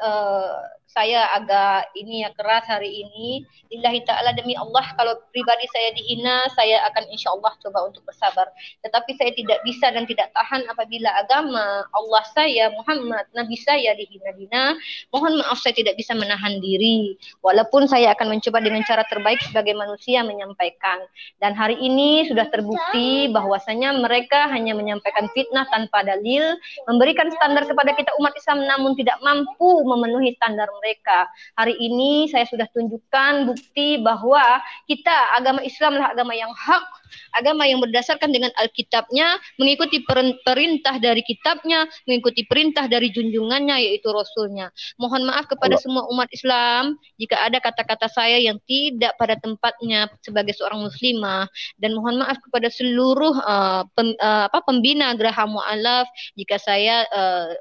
Speaker 2: saya agak keras hari ini. Lillahi ta'ala, demi Allah, kalau pribadi saya dihina, saya akan insya Allah coba untuk bersabar. Tetapi saya tidak bisa dan tidak tahan apabila agama Allah saya, Muhammad, Nabi saya dihina-hina. Mohon maaf saya tidak bisa menahan diri. Walaupun saya akan mencoba dengan cara terbaik sebagai manusia menyampaikan. Dan hari ini sudah terbukti bahwasanya mereka hanya menyampaikan fitnah tanpa dalil, memberikan standar kepada kita umat Islam namun tidak mampu memenuhi standar mereka. Hari ini saya sudah tunjukkan bukti bahwa kita agama Islamlah agama yang hak, agama yang berdasarkan dengan Alkitabnya, mengikuti perintah dari kitabnya, mengikuti perintah dari junjungannya yaitu Rasulnya. Mohon maaf kepada semua umat Islam jika ada kata-kata saya yang tidak pada tempatnya sebagai seorang muslimah, dan mohon maaf kepada seluruh pembina Geraha Mu'alaf jika saya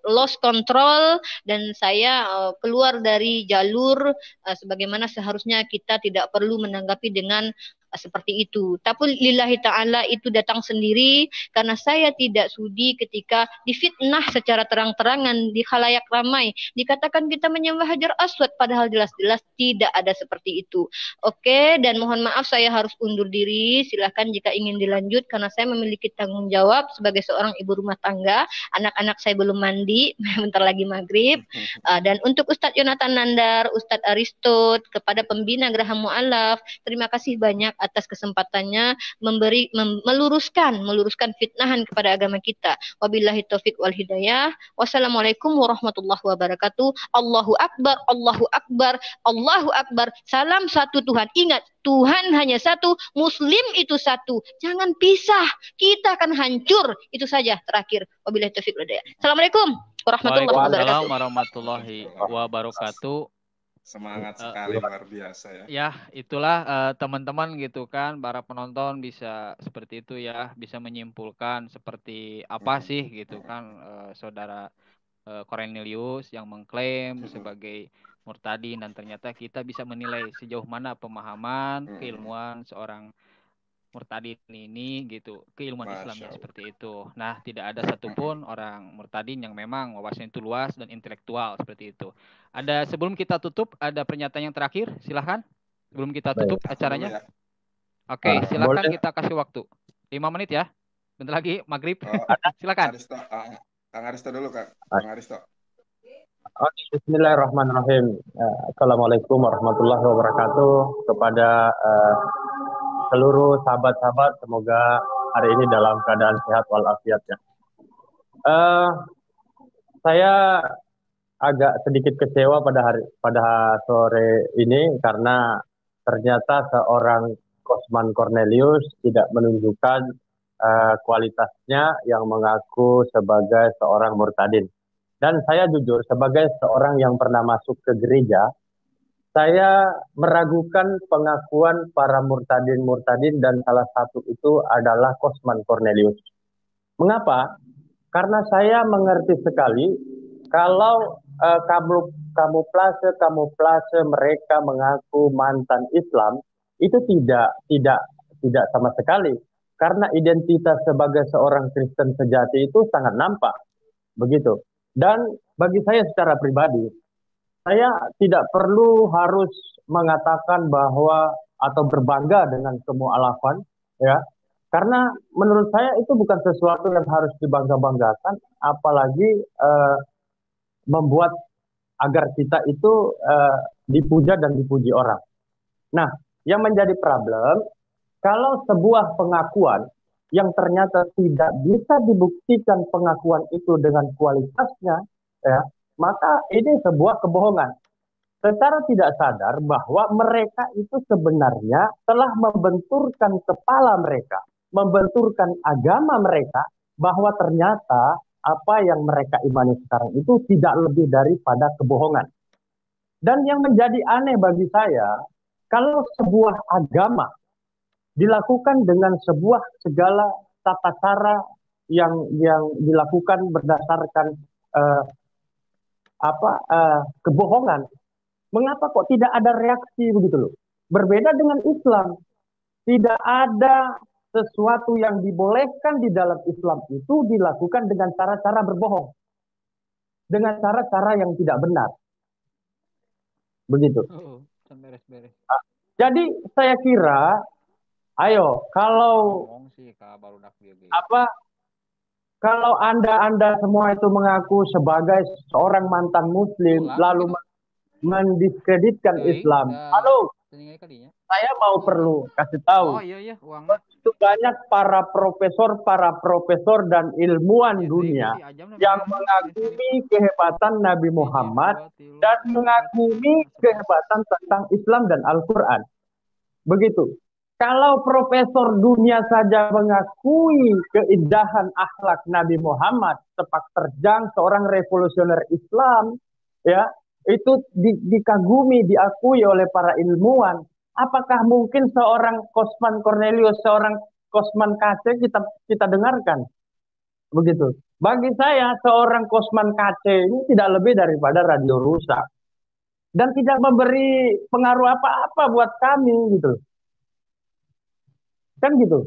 Speaker 2: lost control dan saya keluar dari jalur sebagaimana seharusnya. Kita tidak perlu menanggapi dengan seperti itu. Tapi lillahi ta'ala itu datang sendiri karena saya tidak sudi ketika difitnah secara terang-terangan di khalayak ramai. Dikatakan kita menyembah Hajar Aswad padahal jelas-jelas tidak ada seperti itu. Oke, dan mohon maaf saya harus undur diri. Silahkan jika ingin dilanjut karena saya memiliki tanggung jawab sebagai seorang ibu rumah tangga. Anak-anak saya belum mandi, bentar lagi maghrib. Dan untuk Ustadz Yonatan Nandar, Ustadz Aristot, kepada pembina Geraha Mu'alaf, terima kasih banyak atas kesempatannya meluruskan fitnahan kepada agama kita. Wabillahi taufik wal hidayah. Wassalamualaikum warahmatullahi wabarakatuh. Allahu akbar, Allahu akbar, Allahu akbar. Salam satu Tuhan. Ingat, Tuhan hanya satu, Muslim itu satu. Jangan pisah, kita akan hancur. Itu saja terakhir. Wabillahi taufik wal hidayah. Assalamualaikum warahmatullahi wabarakatuh.
Speaker 5: Waalaikumsalam warahmatullahi wabarakatuh.
Speaker 6: Semangat sekali, luar biasa ya.
Speaker 5: Ya, itulah teman-teman gitu kan, para penonton bisa seperti itu ya, bisa menyimpulkan seperti apa sih gitu kan saudara Cornelius yang mengklaim sebagai murtadin, dan ternyata kita bisa menilai sejauh mana pemahaman, keilmuan seorang murtadin ini gitu, keilmuan Islamnya seperti itu. Nah, tidak ada satupun orang murtadin yang memang wawasannya itu luas dan intelektual seperti itu. Ada, sebelum kita tutup, ada pernyataan yang terakhir, silahkan. Sebelum kita tutup acaranya. Oke, silahkan kita kasih waktu 5 menit ya. Bentar lagi maghrib. Silakan.
Speaker 6: Kang Aristo dulu, Kang Aristo.
Speaker 7: Bismillahirrahmanirrahim. Assalamualaikum warahmatullahi wabarakatuh. Kepada seluruh sahabat-sahabat, semoga hari ini dalam keadaan sehat walafiat ya. Saya agak sedikit kecewa pada sore ini karena ternyata seorang Kosman Cornelius tidak menunjukkan kualitasnya yang mengaku sebagai seorang murtadin. Dan saya jujur, sebagai seorang yang pernah masuk ke gereja, saya meragukan pengakuan para murtadin dan salah satu itu adalah Kosman Cornelius. Mengapa? Karena saya mengerti sekali kalau kamuflase mereka mengaku mantan Islam itu tidak sama sekali karena identitas sebagai seorang Kristen sejati itu sangat nampak. Begitu. Dan bagi saya secara pribadi, saya tidak perlu harus mengatakan bahwa atau berbangga dengan kemu'alafan, ya. Karena menurut saya itu bukan sesuatu yang harus dibangga-banggakan, apalagi membuat agar kita itu dipuja dan dipuji orang. Nah, yang menjadi problem, kalau sebuah pengakuan yang ternyata tidak bisa dibuktikan pengakuan itu dengan kualitasnya, ya, maka ini sebuah kebohongan. Secara tidak sadar bahwa mereka itu sebenarnya telah membenturkan kepala mereka, membenturkan agama mereka, bahwa ternyata apa yang mereka imani sekarang itu tidak lebih daripada kebohongan. Dan yang menjadi aneh bagi saya, kalau sebuah agama dilakukan dengan sebuah segala tata cara yang dilakukan berdasarkan kebohongan, mengapa kok tidak ada reaksi begitu loh? Berbeda dengan Islam, tidak ada sesuatu yang dibolehkan di dalam Islam itu dilakukan dengan cara-cara berbohong, dengan cara-cara yang tidak benar. Begitu.
Speaker 5: Beres-beres.
Speaker 7: Jadi saya kira, ayo kalau kalau anda semua itu mengaku sebagai seorang mantan Muslim, lalu mendiskreditkan Islam, halo, saya mau perlu kasih tahu. Itu banyak para profesor dan ilmuwan dunia yang mengagumi kehebatan Nabi Muhammad dan mengagumi kehebatan tentang Islam dan Al-Quran. Begitu. Kalau profesor dunia saja mengakui keindahan akhlak Nabi Muhammad, sepak terjang seorang revolusioner Islam, ya, itu dikagumi, diakui oleh para ilmuwan. Apakah mungkin seorang Kosman Cornelius, seorang Kosman KC kita dengarkan? Begitu. Bagi saya, seorang Kosman KC ini tidak lebih daripada radio rusak. Dan tidak memberi pengaruh apa-apa buat kami, gitu. Kan gitu.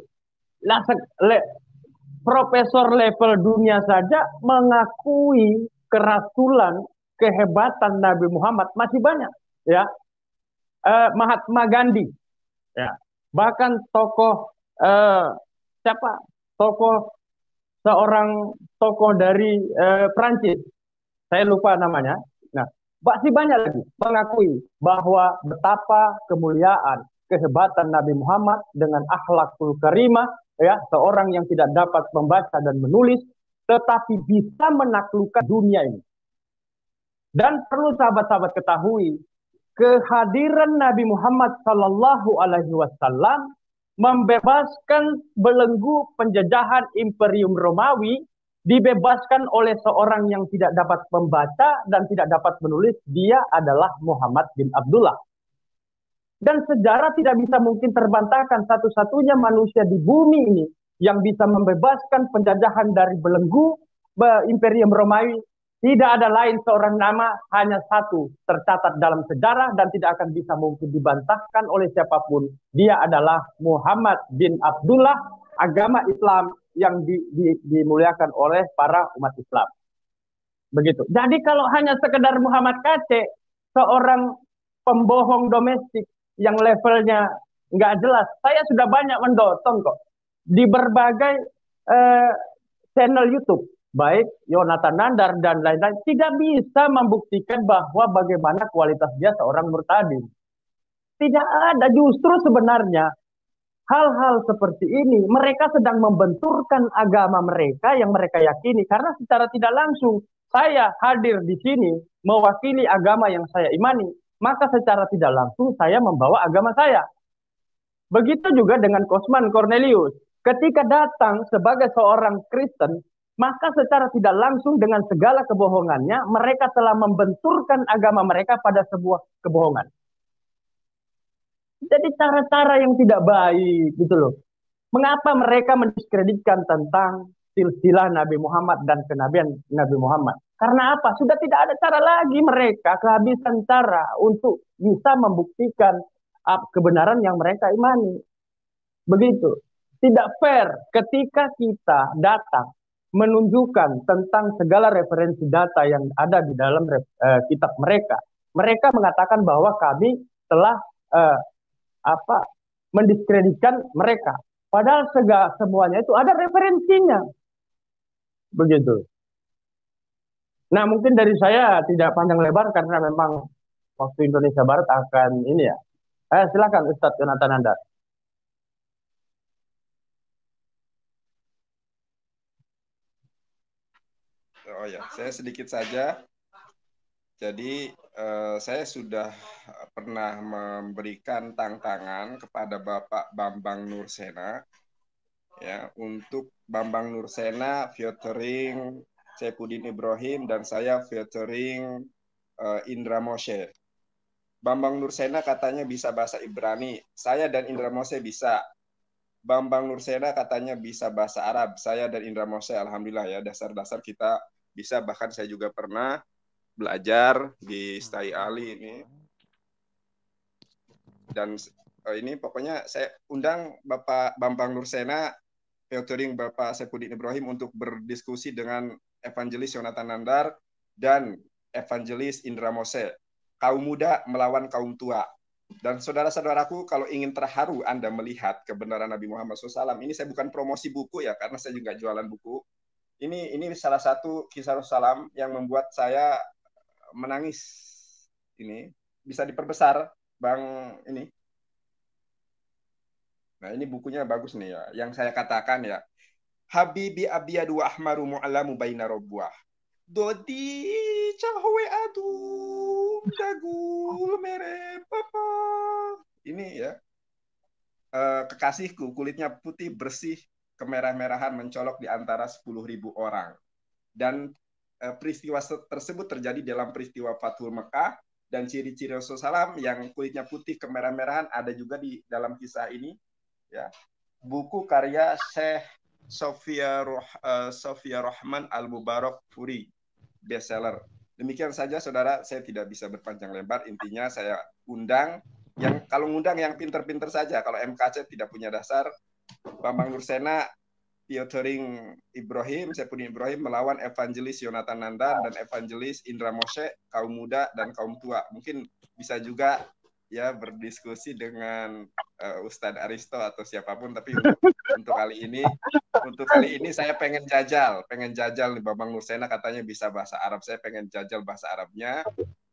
Speaker 7: Profesor level dunia saja mengakui kerasulan, kehebatan Nabi Muhammad masih banyak, ya. Mahatma Gandhi, ya. Bahkan tokoh seorang tokoh dari Prancis, saya lupa namanya. Nah, masih banyak lagi mengakui bahwa betapa kemuliaan, kehebatan Nabi Muhammad dengan akhlakul karimah, ya, seorang yang tidak dapat membaca dan menulis, tetapi bisa menaklukkan dunia ini. Dan perlu sahabat-sahabat ketahui, kehadiran Nabi Muhammad Sallallahu Alaihi Wasallam membebaskan belenggu penjajahan Imperium Romawi, dibebaskan oleh seorang yang tidak dapat membaca dan tidak dapat menulis. Dia adalah Muhammad bin Abdullah. Dan sejarah tidak bisa mungkin terbantahkan, satu-satunya manusia di bumi ini yang bisa membebaskan penjajahan dari belenggu Imperium Romawi. Tidak ada lain seorang nama, hanya satu tercatat dalam sejarah dan tidak akan bisa mungkin dibantahkan oleh siapapun. Dia adalah Muhammad bin Abdullah, agama Islam yang dimuliakan oleh para umat Islam. Begitu. Jadi kalau hanya sekedar Muhammad KC, seorang pembohong domestik yang levelnya nggak jelas, saya sudah banyak mendotong kok di berbagai channel YouTube, baik Yonatan Nandar dan lain-lain, tidak bisa membuktikan bahwa bagaimana kualitas dia seorang murtadin. Tidak ada. Justru sebenarnya hal-hal seperti ini mereka sedang membenturkan agama mereka yang mereka yakini, karena secara tidak langsung saya hadir di sini mewakili agama yang saya imani, maka secara tidak langsung saya membawa agama saya. Begitu juga dengan Kosman Cornelius. Ketika datang sebagai seorang Kristen, maka secara tidak langsung dengan segala kebohongannya, mereka telah membenturkan agama mereka pada sebuah kebohongan. Jadi cara-cara yang tidak baik gitu loh. Mengapa mereka mendiskreditkan tentang silsilah Nabi Muhammad dan kenabian Nabi Muhammad? Karena apa? Sudah tidak ada cara lagi, mereka kehabisan cara untuk bisa membuktikan kebenaran yang mereka imani. Begitu. tidak fair ketika kita datang menunjukkan tentang segala referensi data yang ada di dalam kitab mereka. Mereka mengatakan bahwa kami telah mendiskreditkan mereka. Padahal semuanya itu ada referensinya. Begitu. Nah, mungkin dari saya tidak panjang lebar karena memang waktu Indonesia Barat akan ini ya. Silakan Ustadz Yonatan Anda.
Speaker 6: Oh ya, saya sedikit saja. Jadi saya sudah pernah memberikan tantangan kepada Bapak Bambang Nursena ya, untuk Bambang Nursena featuring Saifuddin Ibrahim dan saya featuring Indra Moshe. Bambang Nursena katanya bisa bahasa Ibrani, saya dan Indra Moshe bisa. Bambang Nursena katanya bisa bahasa Arab, saya dan Indra Moshe alhamdulillah ya, dasar-dasar kita bisa, bahkan saya juga pernah belajar di Stai Ali ini. Dan ini pokoknya saya undang Bapak Bambang Nursena featuring Bapak Saifuddin Ibrahim untuk berdiskusi dengan Evangelis Yonatan Nandar dan Evangelis Indra Moshe. Kaum muda melawan kaum tua. Dan saudara-saudaraku, kalau ingin terharu Anda melihat kebenaran Nabi Muhammad SAW, ini saya bukan promosi buku ya, karena saya juga jualan buku. Ini salah satu kisah Rasulullah yang membuat saya menangis. Ini bisa diperbesar, Bang ini. Nah, ini bukunya bagus nih ya. Yang saya katakan ya, Habibi abiyadu ahmaru mu'alamu baina robbuah. Dodi cahwe adu dagul mere papa. Ini ya. Kekasihku kulitnya putih bersih, kemerah-merahan mencolok di antara 10.000 orang. Dan peristiwa tersebut terjadi dalam peristiwa Fathul Mekah, dan ciri-ciri Rasulullah SAW yang kulitnya putih kemerah-merahan ada juga di dalam kisah ini ya. Buku karya Syekh Sofia Rahman Al-Mubarak Furi, bestseller. Demikian saja saudara, saya tidak bisa berpanjang lebar. Intinya saya undang yang, kalau undang yang pinter-pinter saja. Kalau MKC tidak punya dasar, Bambang Nursena featuring Ibrahim, Saifuddin Ibrahim melawan Evangelis Yonatan Nandar dan Evangelis Indra Moshe, kaum muda dan kaum tua. Mungkin bisa juga ya berdiskusi dengan Ustadz Aristo atau siapapun, tapi untuk kali ini saya pengen jajal nih. Bambang Nursena katanya bisa bahasa Arab, saya pengen jajal bahasa Arabnya.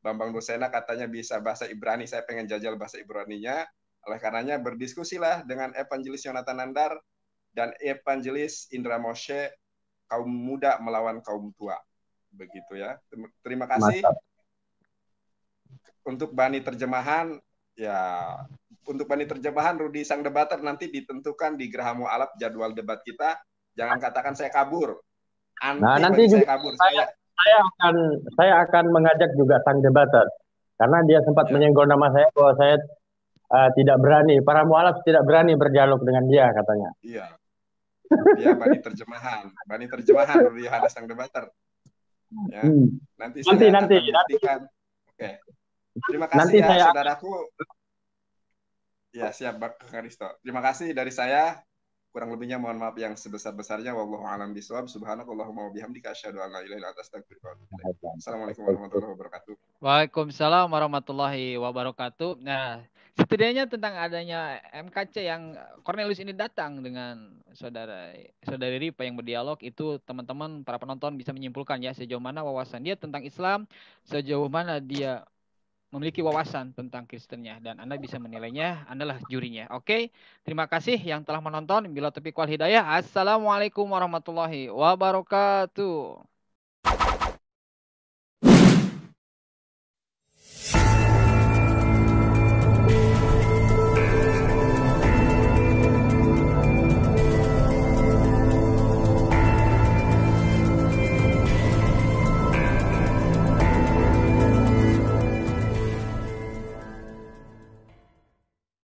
Speaker 6: Bambang Nursena katanya bisa bahasa Ibrani, saya pengen jajal bahasa Ibraninya. Oleh karenanya berdiskusilah dengan Evangelis Yonatan Nandar dan Evangelis Indra Moshe, kaum muda melawan kaum tua. Begitu ya. Terima kasih. Mantap. Untuk Bani terjemahan, ya untuk Bani terjemahan Rudi Sang Debater nanti ditentukan di Geraha Mu'alaf jadwal debat kita. Jangan katakan saya kabur.
Speaker 7: Nanti saya kabur. Saya akan mengajak juga Sang Debater. Karena dia sempat menyinggung nama saya bahwa saya tidak berani, para mu'alaf tidak berani berdialog dengan dia katanya.
Speaker 6: Iya. Dia Bani terjemahan Rudi Yohanes Sang Debater. Ya. Nanti saya akan buktikan. Oke. Terima kasih ya saudaraku. Ya, siap Kang Aristo. Terima kasih dari saya. Kurang lebihnya mohon maaf yang sebesar-besarnya. Wallahu a'lam bishawab. Subhanakallahumma wa bihamdika asyhadu an la ilaha illa anta astaghfiruka wa atubu ilaik. Assalamualaikum warahmatullahi wabarakatuh.
Speaker 5: Waalaikumsalam warahmatullahi wabarakatuh. Nah, setidaknya tentang adanya MKC yang Cornelius ini datang dengan saudari Ripa yang berdialog, itu teman-teman para penonton bisa menyimpulkan ya sejauh mana wawasan dia tentang Islam, sejauh mana dia memiliki wawasan tentang Kristennya, dan Anda bisa menilainya, Anda lah jurinya. Oke, terima kasih yang telah menonton. Bila taufiq wal hidayah. Assalamualaikum warahmatullahi wabarakatuh.